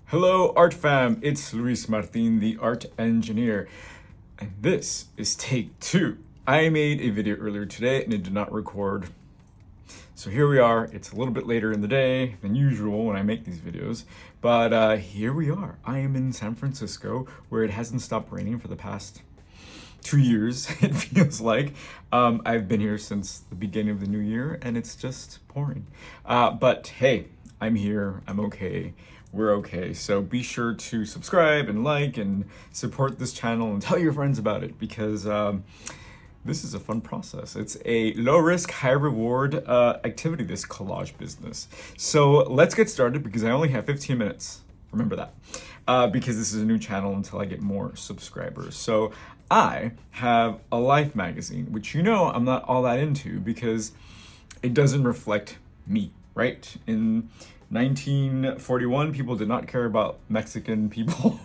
Hello, Art Fam. It's Luis Martin, the art engineer, and this is take 2. I made a video earlier today and it did not record. So here we are. It's a little bit later in the day than usual when I make these videos, but here we are. I am in San Francisco, where it hasn't stopped raining for the past 2 years, it feels like. I've been here since the beginning of the new year and it's just pouring. But hey, I'm here, I'm okay, we're okay. So be sure to subscribe and like and support this channel and tell your friends about it, because this is a fun process. It's a low risk, high reward activity, this collage business. So let's get started, because I only have 15 minutes. Remember that, because this is a new channel until I get more subscribers. So I have a Life magazine, which I'm not all that into because it doesn't reflect me, right? In 1941, people did not care about Mexican people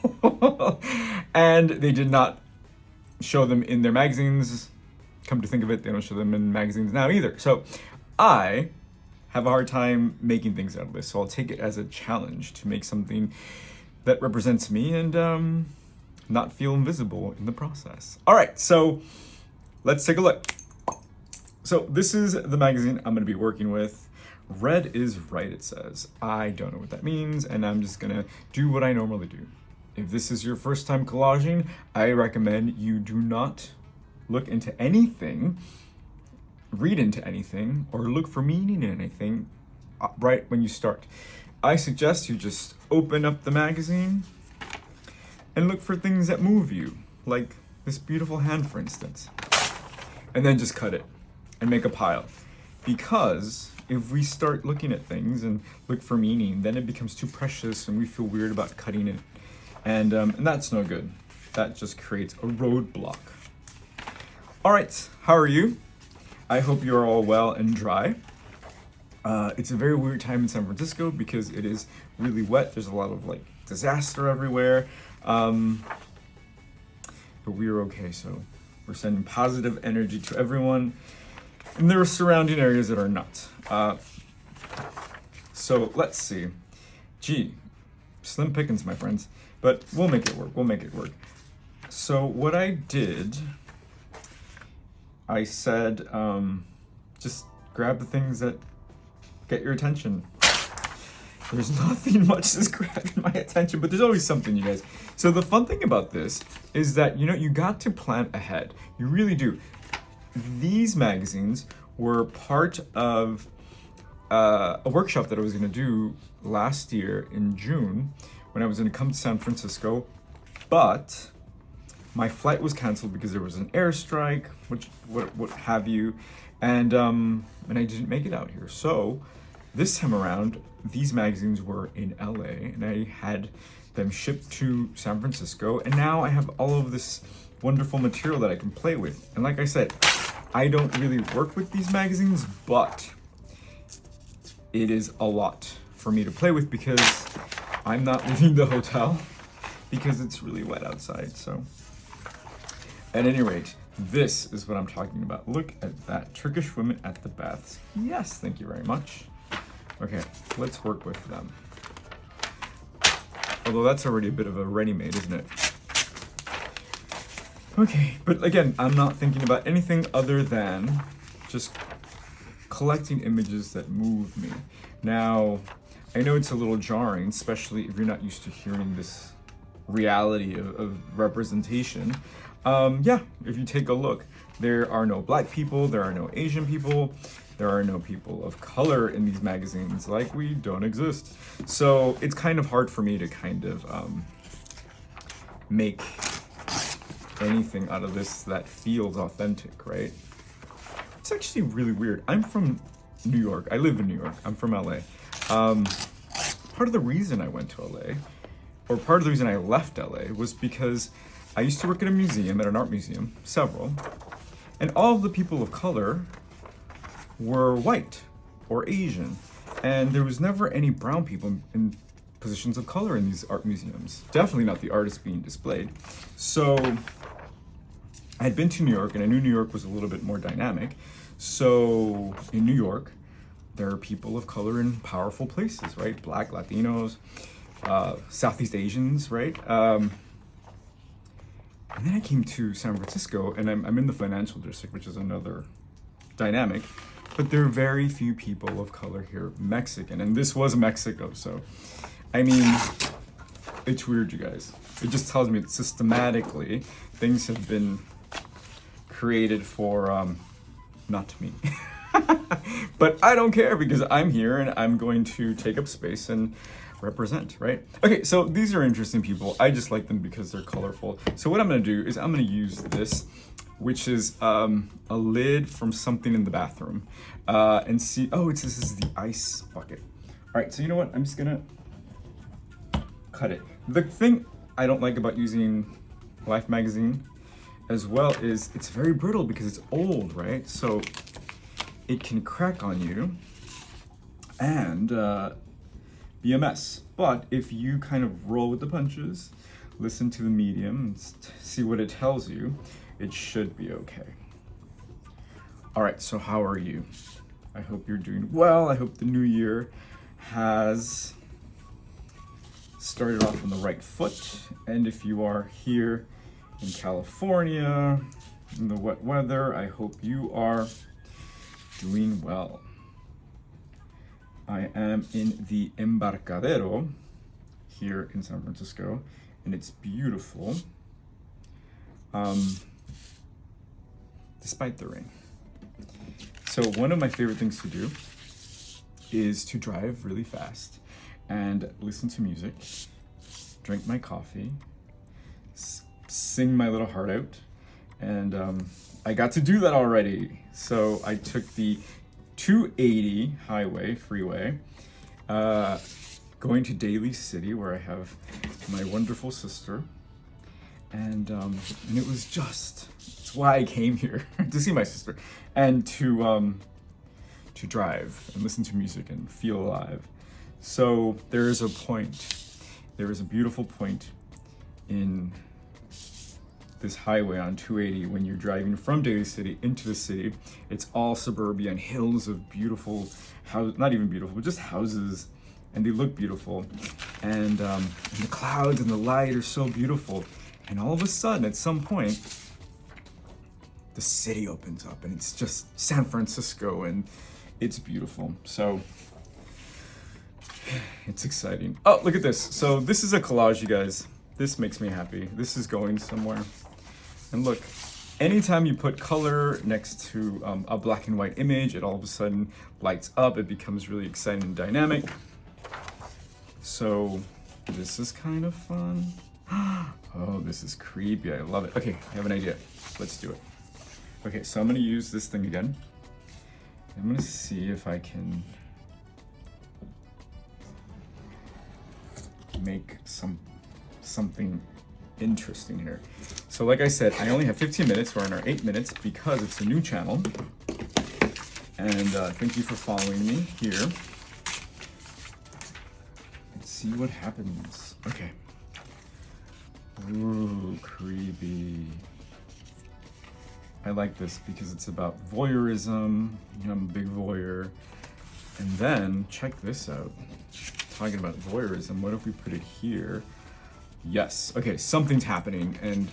and they did not show them in their magazines. Come to think of it, they don't show them in magazines now either. So I have a hard time making things out of this. So I'll take it as a challenge to make something that represents me and not feel invisible in the process. All right, so let's take a look. So this is the magazine I'm gonna be working with. Red is right, it says. I don't know what that means, and I'm just gonna do what I normally do. If this is your first time collaging, I recommend you do not look into anything, read into anything, or look for meaning in anything right when you start. I suggest you just open up the magazine and look for things that move you, like this beautiful hand, for instance, and then just cut it and make a pile. Because if we start looking at things and look for meaning, then it becomes too precious and we feel weird about cutting it, and that's no good. That just creates a roadblock. All right, how are you? I hope you're all well and dry. It's a very weird time in San Francisco because it is really wet. There's a lot of disaster everywhere. But we are okay, so we're sending positive energy to everyone. And there are surrounding areas that are not. So let's see. Gee, slim pickings, my friends. But we'll make it work, we'll make it work. So what I did, I said, just grab the things that get your attention. There's nothing much that's grabbing my attention, but there's always something, you guys. So the fun thing about this is that, you got to plan ahead. You really do. These magazines were part of a workshop that I was gonna do last year in June when I was gonna come to San Francisco, but my flight was canceled because there was an airstrike, what have you, and I didn't make it out here. So this time around, these magazines were in LA and I had them shipped to San Francisco, and now I have all of this wonderful material that I can play with. And like I said, I don't really work with these magazines, but it is a lot for me to play with because I'm not leaving the hotel because it's really wet outside. So at any rate, this is what I'm talking about. Look at that, Turkish women at the baths. Yes, thank you very much. Okay, let's work with them. Although that's already a bit of a ready-made, isn't it? Okay, but again, I'm not thinking about anything other than just collecting images that move me. Now, I know it's a little jarring, especially if you're not used to hearing this reality of representation. Yeah, if you take a look, there are no black people, there are no Asian people, there are no people of color in these magazines, like we don't exist. So it's kind of hard for me to kind of make anything out of this that feels authentic, right? It's actually really weird. I'm from New York. I live in New York. I'm from LA. Part of the reason I went to LA, or part of the reason I left LA, was because I used to work at a museum, at an art museum, several, and all of the people of color were white or Asian, and there was never any brown people in positions of color in these art museums. Definitely not the artists being displayed. So I had been to New York and I knew New York was a little bit more dynamic. So in New York, there are people of color in powerful places, right? Black, Latinos, Southeast Asians, right? And then I came to San Francisco, and I'm in the financial district, which is another dynamic. But there are very few people of color here, Mexican, and this was Mexico. So, I mean, it's weird, you guys. It just tells me that systematically things have been created for not me. But I don't care because I'm here and I'm going to take up space and represent, right? Okay, so these are interesting people. I just like them because they're colorful. So what I'm gonna do is I'm gonna use this, which is a lid from something in the bathroom, and see, oh, this is the ice bucket. All right, so you know what? I'm just gonna cut it. The thing I don't like about using Life magazine as well is it's very brittle because it's old, right? So it can crack on you and be a mess. But if you kind of roll with the punches, listen to the medium, and see what it tells you, it should be okay. All right, so how are you? I hope you're doing well. I hope the new year has started off on the right foot. And if you are here in California, in the wet weather, I hope you are doing well. I am in the Embarcadero here in San Francisco, and it's beautiful, despite the rain. So one of my favorite things to do is to drive really fast and listen to music, drink my coffee, sing my little heart out, and I got to do that already. So I took the 280 freeway, going to Daly City, where I have my wonderful sister, and it was it's why I came here to see my sister and to drive and listen to music and feel alive. So there is a beautiful point in this highway on 280 when you're driving from Daly City into the city. It's all suburbia and hills of beautiful houses, not even beautiful, but just houses, and they look beautiful. And the clouds and the light are so beautiful. And all of a sudden, at some point, the city opens up and it's just San Francisco, and it's beautiful. So it's exciting. Oh, look at this. So this is a collage, you guys. This makes me happy. This is going somewhere. And look, anytime you put color next to a black and white image, it all of a sudden lights up. It becomes really exciting and dynamic. So this is kind of fun. Oh, this is creepy. I love it. Okay, I have an idea. Let's do it. Okay, so I'm gonna use this thing again. I'm gonna see if I can make something interesting here. So like I said, I only have 15 minutes. We're in our 8 minutes because it's a new channel. And thank you for following me here. Let's see what happens. Okay. Ooh, creepy. I like this because it's about voyeurism. You know, I'm a big voyeur. And then check this out. Talking about voyeurism, what if we put it here? Yes. Okay, something's happening, and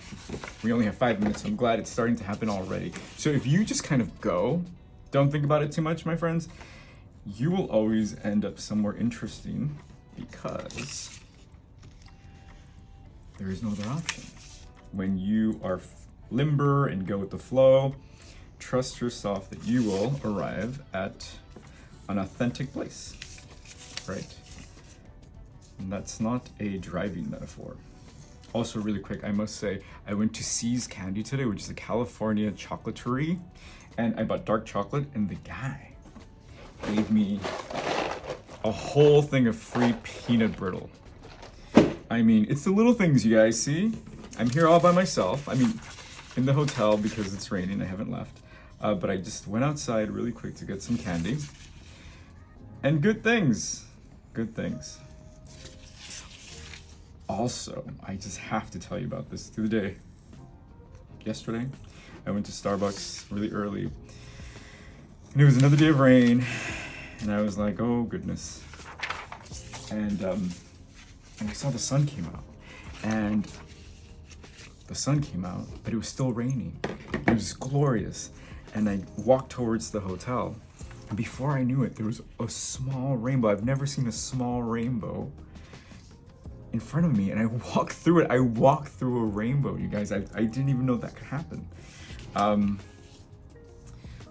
we only have 5 minutes, so I'm glad it's starting to happen already. So if you just kind of go, don't think about it too much, my friends, you will always end up somewhere interesting because there is no other option. When you are limber and go with the flow, trust yourself that you will arrive at an authentic place, right? And that's not a driving metaphor. Also, really quick, I must say, I went to C's Candy today, which is a California chocolaterie, and I bought dark chocolate, and the guy gave me a whole thing of free peanut brittle. I mean, it's the little things, you guys, see? I'm here all by myself. I mean, in the hotel because it's raining, I haven't left. But I just went outside really quick to get some candy. And good things. Also, I just have to tell you about this the other day. Yesterday, I went to Starbucks really early, and it was another day of rain, and I was like, oh goodness. And and I saw the sun came out. And the sun came out, but it was still raining. It was glorious. And I walked towards the hotel, and before I knew it, there was a small rainbow. I've never seen a small rainbow in front of me, and I walked through it. I walked through a rainbow, you guys. I didn't even know that could happen.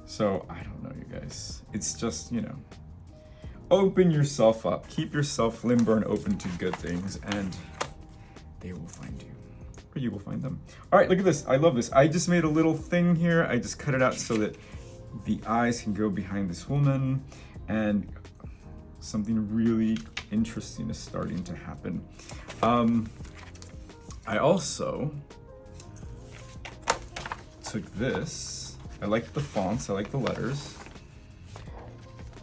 So I don't know, you guys. It's just, you know, open yourself up. Keep yourself limber and open to good things, and they will find you. Or you will find them. All right, look at this. I love this. I just made a little thing here. I just cut it out so that the eyes can go behind this woman, and something really interesting is starting to happen. I also took this. I like the fonts, I like the letters,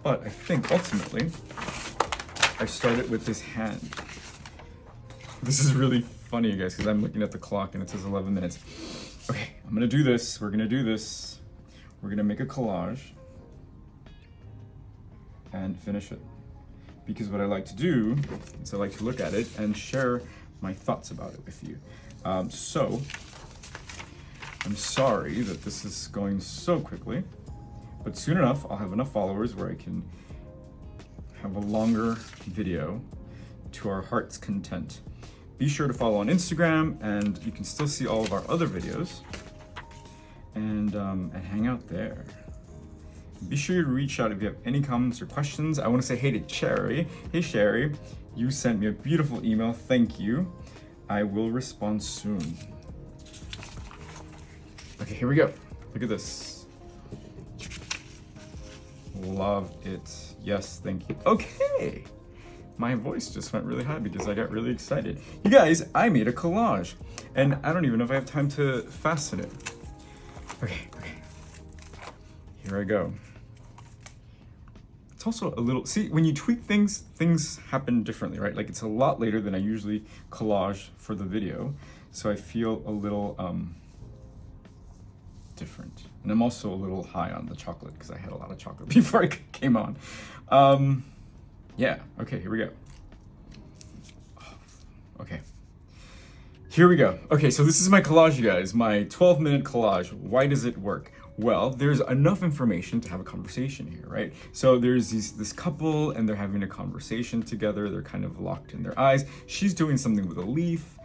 but I think ultimately I started with this hand. This is really funny, you guys, because I'm looking at the clock and it says 11 minutes. Okay, I'm gonna do this. We're gonna do this. We're gonna make a collage and finish it. Because what I like to do is I like to look at it and share my thoughts about it with you. So I'm sorry that this is going so quickly, but soon enough I'll have enough followers where I can have a longer video to our heart's content. Be sure to follow on Instagram, and you can still see all of our other videos, and hang out there. Be sure to reach out if you have any comments or questions. I want to say hey to Cherry. Hey Sherry, you sent me a beautiful email. Thank you. I will respond soon. Okay, here we go. Look at this. Love it. Yes, thank you. Okay. My voice just went really high because I got really excited. You guys, I made a collage, and I don't even know if I have time to fasten it. Okay. Here I go. It's also a little, see, when you tweak things, things happen differently, right? Like it's a lot later than I usually collage for the video. So I feel a little different. And I'm also a little high on the chocolate because I had a lot of chocolate before I came on. Yeah, okay, here we go. Okay. Here we go. Okay, so this is my collage, you guys, my 12-minute collage. Why does it work? Well, there's enough information to have a conversation here, right? So there's this couple, and they're having a conversation together. They're kind of locked in their eyes. She's doing something with a leaf.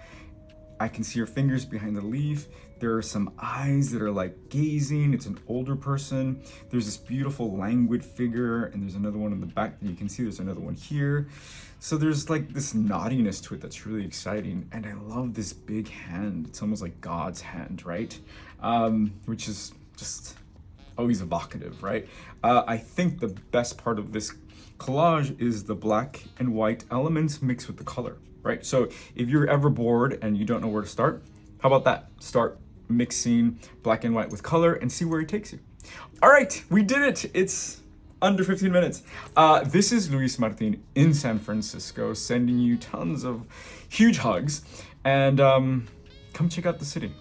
I can see her fingers behind the leaf. There are some eyes that are like gazing. It's an older person. There's this beautiful languid figure, and there's another one in the back that you can see. There's another one here. So there's like this naughtiness to it that's really exciting. And I love this big hand. It's almost like God's hand, right? Which is just always evocative, right? I think the best part of this collage is the black and white elements mixed with the color, right? So if you're ever bored and you don't know where to start, how about that? Start mixing black and white with color and see where it takes you. All right, we did it. It's under 15 minutes. This is Luis Martin in San Francisco, sending you tons of huge hugs, and come check out the city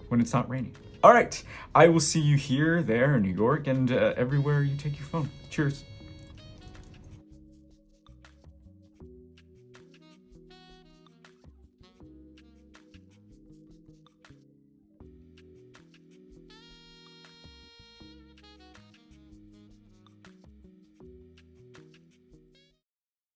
when it's not raining. All right, I will see you here, there, in New York, and everywhere you take your phone. Cheers.